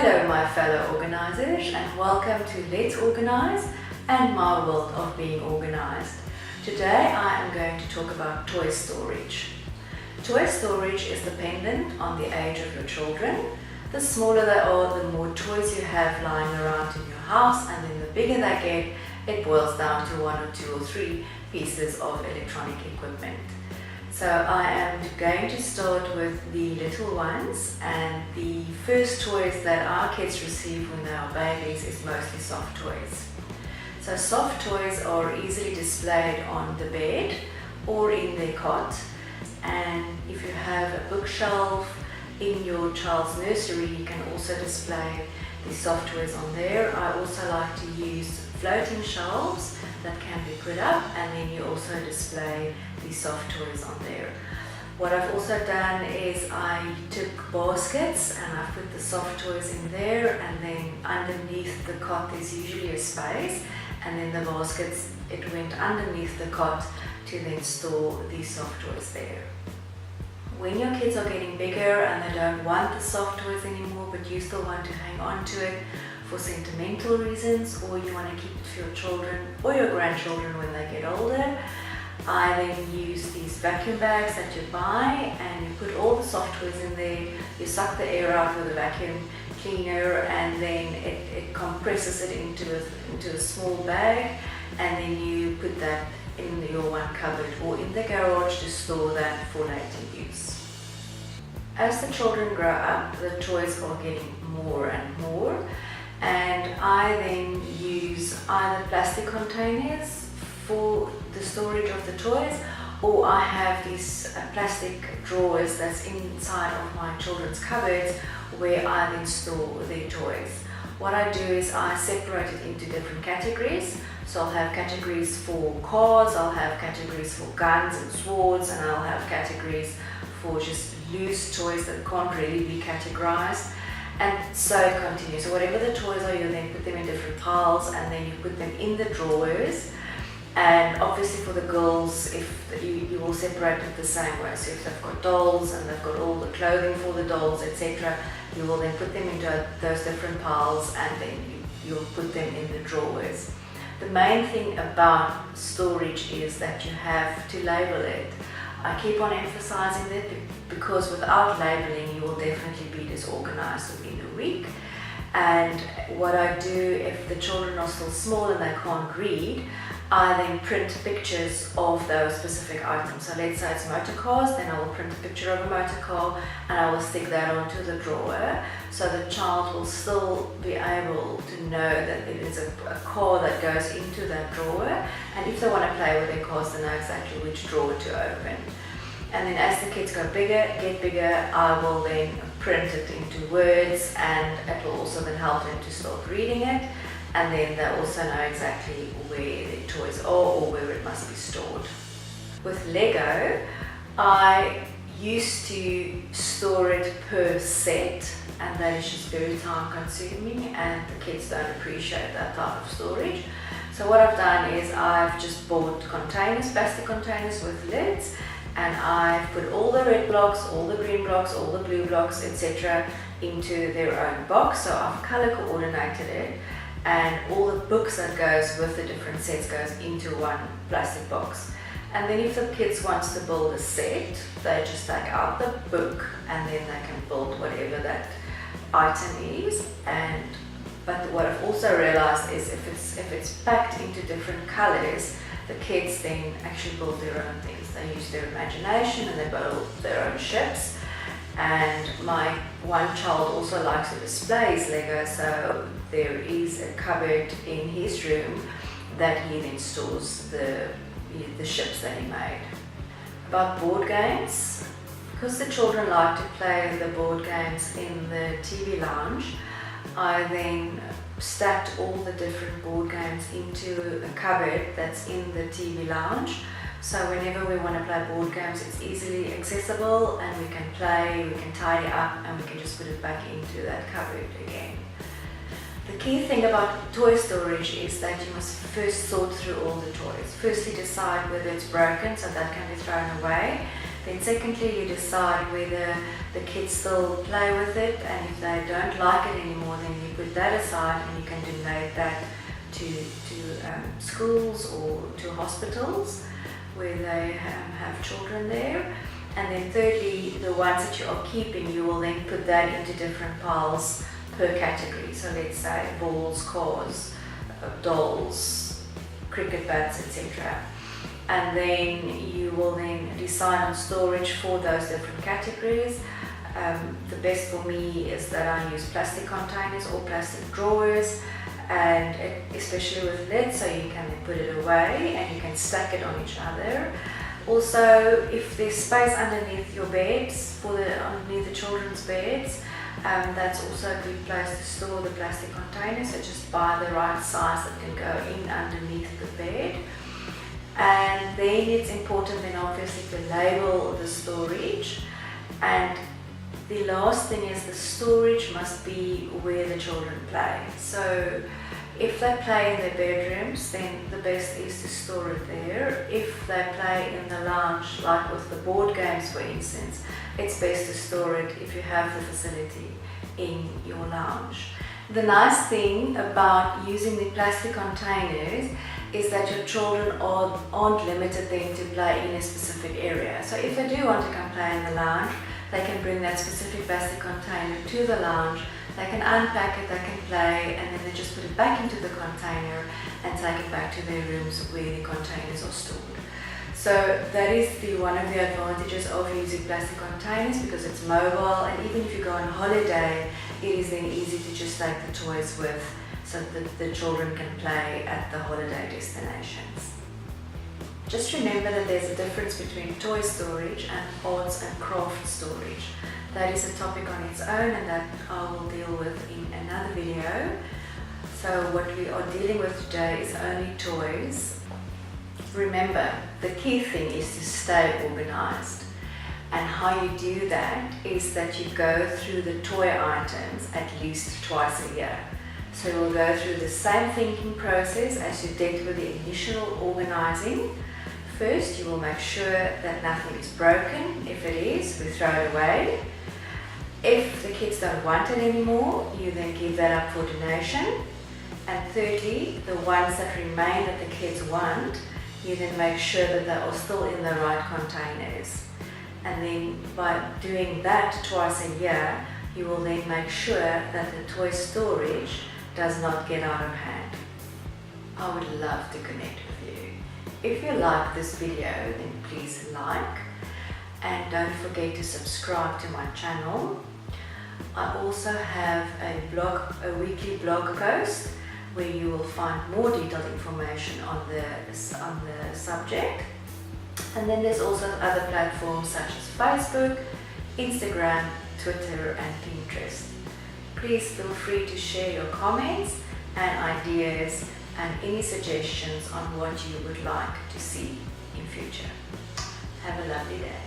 Hello my fellow organisers, and welcome to Let's Organise and my world of being organised. Today I am going to talk about toy storage. Toy storage is dependent on the age of your children. The smaller they are, the more toys you have lying around in your house, and then the bigger they get, it boils down to 1 or 2 or 3 pieces of electronic equipment. So I am going to start with the little ones, and the first toys that our kids receive when they are babies is mostly soft toys. So soft toys are easily displayed on the bed or in their cot, and if you have a bookshelf in your child's nursery, you can also display the soft toys on there. I also like to use floating shelves that can be put up, and then you also display the soft toys on there. What I've also done is I took baskets and I put the soft toys in there, and then underneath the cot there's usually a space, and then the baskets, it went underneath the cot to then store the soft toys there. When your kids are getting bigger and they don't want the soft toys anymore, but you still want to hang on to it for sentimental reasons, or you want to keep it for your children or your grandchildren when they get older, I then use these vacuum bags that you buy, and you put all the soft toys in there, you suck the air out with a vacuum cleaner, and then it compresses it into a small bag, and then you put that in your one cupboard or in the garage to store that for later use. As the children grow up, the toys are getting more and more, and I then use either plastic containers for the storage of the toys, or I have these plastic drawers that's inside of my children's cupboards where I then store their toys. What I do is I separate it into different categories. So I'll have categories for cars, I'll have categories for guns and swords, and I'll have categories for just loose toys that can't really be categorized, and so it continues. So whatever the toys are, you then put them in different piles, and then you put them in the drawers. And obviously for the girls, if you will separate it the same way. So if they've got dolls and they've got all the clothing for the dolls, etc., you will then put them into those different piles, and then you'll put them in the drawers. The main thing about storage is that you have to label it. I keep on emphasizing that because without labeling, you will definitely be disorganized within a week. And what I do, if the children are still small and they can't read, I then print pictures of those specific items. So let's say it's motor cars, then I will print a picture of a motor car and I will stick that onto the drawer, so the child will still be able to know that it is a car that goes into that drawer, and if they want to play with their cars, they know exactly which drawer to open. And then as the kids get bigger, I will then print it into words, and it will also then help them to start reading it, and then they also know exactly where their toys are or where it must be stored. With Lego, I used to store it per set, and that is just very time consuming, and the kids don't appreciate that type of storage. So what I've done is I've just bought containers, plastic containers with lids, and I've put all the red blocks, all the green blocks, all the blue blocks, etc. into their own box. So I've color coordinated it, and all the books that goes with the different sets goes into one plastic box. And then if the kids wants to build a set, they just take out the book, and then they can build whatever that item is. But what I've also realized is if it's packed into different colors, the kids then actually build their own things. They use their imagination and they build their own ships. And my one child also likes to display his Lego, so there is a cupboard in his room that he then stores the ships that he made. About board games, because the children like to play the board games in the TV lounge, I then stacked all the different board games into a cupboard that's in the TV lounge. So whenever we want to play board games, it's easily accessible, and we can play, we can tidy up, and we can just put it back into that cupboard again. The key thing about toy storage is that you must first sort through all the toys. Firstly, decide whether it's broken, so that can be thrown away. Then secondly, you decide whether the kids still play with it, and if they don't like it anymore, then you put that aside and you can donate that to schools or to hospitals where they have children there. And then thirdly, the ones that you are keeping, you will then put that into different piles per category. So let's say balls, cars, dolls, cricket bats, etc. And then you will then decide on storage for those different categories. The best for me is that I use plastic containers or plastic drawers, and especially with lids, so you can put it away and you can stack it on each other. Also, if there's space underneath your beds, underneath the children's beds, that's also a good place to store the plastic containers. So just buy the right size that can go in underneath the bed. And then it's important then obviously to label the storage. And the last thing is the storage must be where the children play. So if they play in their bedrooms, then the best is to store it there. If they play in the lounge, like with the board games for instance, it's best to store it, if you have the facility, in your lounge. The nice thing about using the plastic containers is that your children aren't limited then to play in a specific area. So if they do want to come play in the lounge, they can bring that specific plastic container to the lounge, they can unpack it, they can play, and then they just put it back into the container and take it back to their rooms where the containers are stored. So that is one of the advantages of using plastic containers, because it's mobile, and even if you go on holiday, it is then easy to just take the toys with, so that the children can play at the holiday destinations. Just remember that there's a difference between toy storage and arts and craft storage. That is a topic on its own, and that I will deal with in another video. So what we are dealing with today is only toys. Remember, the key thing is to stay organized. And how you do that is that you go through the toy items at least twice a year. So you'll go through the same thinking process as you did with the initial organizing. First, you will make sure that nothing is broken. If it is, we throw it away. If the kids don't want it anymore, you then give that up for donation. And thirdly, the ones that remain that the kids want, you then make sure that they are still in the right containers. And then by doing that twice a year, you will then make sure that the toy storage does not get out of hand. I would love to connect with you. If you like this video, then please like, and don't forget to subscribe to my channel. I also have a weekly blog post where you will find more detailed information on the subject. And then there's also other platforms such as Facebook, Instagram, Twitter and Pinterest. Please feel free to share your comments and ideas and any suggestions on what you would like to see in future. Have a lovely day.